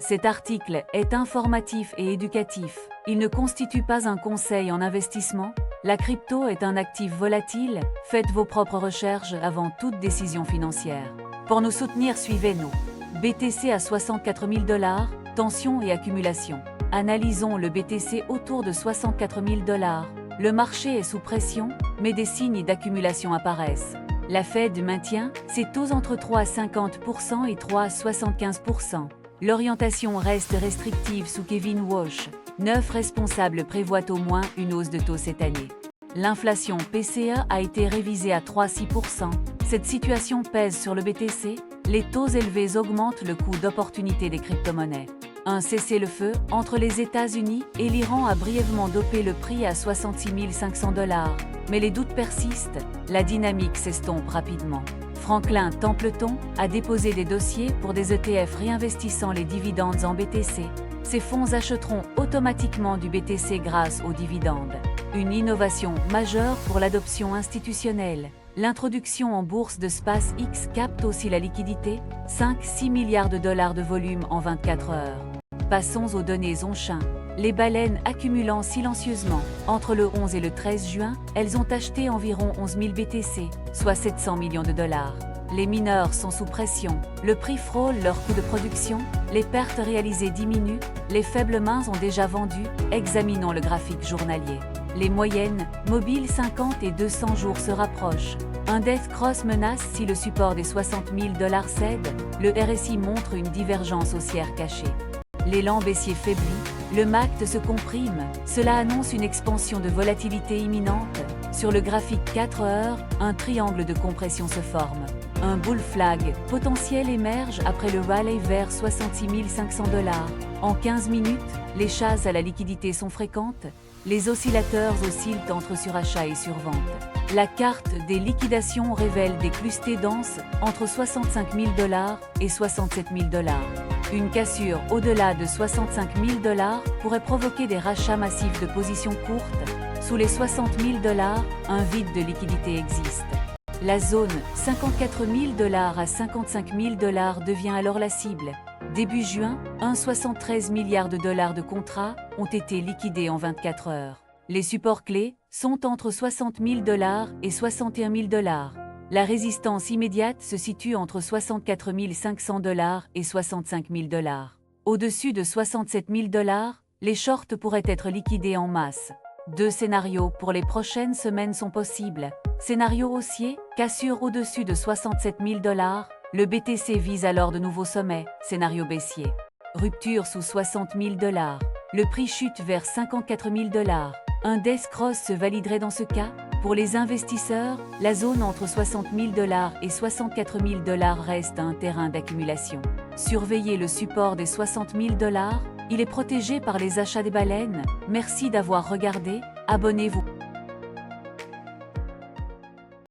Cet article est informatif et éducatif. Il ne constitue pas un conseil en investissement. La crypto est un actif volatile. Faites vos propres recherches avant toute décision financière. Pour nous soutenir, suivez-nous. BTC à 64 000 $, tension et accumulation. Analysons le BTC autour de 64 000 $. Le marché est sous pression, mais des signes d'accumulation apparaissent. La Fed maintient ses taux entre 3 à 50% et 3 à 75%. L'orientation reste restrictive sous Kevin Walsh. 9 responsables prévoient au moins une hausse de taux cette année. L'inflation PCE a été révisée à 3,6%. Cette situation pèse sur le BTC. Les taux élevés augmentent le coût d'opportunité des crypto-monnaies. Un cessez-le-feu entre les États-Unis et l'Iran a brièvement dopé le prix à 66 500 $. Mais les doutes persistent, la dynamique s'estompe rapidement. Franklin Templeton a déposé des dossiers pour des ETF réinvestissant les dividendes en BTC. Ces fonds achèteront automatiquement du BTC grâce aux dividendes. Une innovation majeure pour l'adoption institutionnelle. L'introduction en bourse de SpaceX capte aussi la liquidité, 5-6 milliards de dollars de volume en 24 heures. Passons aux données on-chain. Les baleines accumulant silencieusement. Entre le 11 et le 13 juin, elles ont acheté environ 11 000 BTC, soit 700 millions de dollars. Les mineurs sont sous pression, le prix frôle leur coût de production, les pertes réalisées diminuent, les faibles mains ont déjà vendu. Examinons le graphique journalier. Les moyennes, mobiles 50 et 200 jours se rapprochent. Un death cross menace si le support des 60 000 $ cède. Le RSI montre une divergence haussière cachée. L'élan baissier faiblit, le MACD se comprime. Cela annonce une expansion de volatilité imminente. Sur le graphique 4 heures, un triangle de compression se forme. Un bull flag potentiel émerge après le rallye vers 66 500 $. En 15 minutes, les chasses à la liquidité sont fréquentes. Les oscillateurs oscillent entre surachat et survente. La carte des liquidations révèle des clusters denses entre 65 000 $ et 67 000 $. Une cassure au-delà de 65 000 $ pourrait provoquer des rachats massifs de positions courtes. Sous les 60 000 $, un vide de liquidité existe. La zone 54 000 $ à 55 000 $ devient alors la cible. Début juin, 1,73 milliard de dollars de contrats ont été liquidés en 24 heures. Les supports clés sont entre 60 000 $ et 61 000 $. La résistance immédiate se situe entre 64 500 $ et 65 000 $. Au-dessus de 67 000 $, les shorts pourraient être liquidés en masse. 2 scénarios pour les prochaines semaines sont possibles. Scénario haussier, cassure au-dessus de 67 000 $. Le BTC vise alors de nouveaux sommets. Scénario baissier. Rupture sous 60 000 $. Le prix chute vers 54 000 $. Un death cross se validerait dans ce cas. Pour les investisseurs, la zone entre 60 000 $ et 64 000 $ reste un terrain d'accumulation. Surveillez le support des 60 000 $. Il est protégé par les achats des baleines. Merci d'avoir regardé. Abonnez-vous.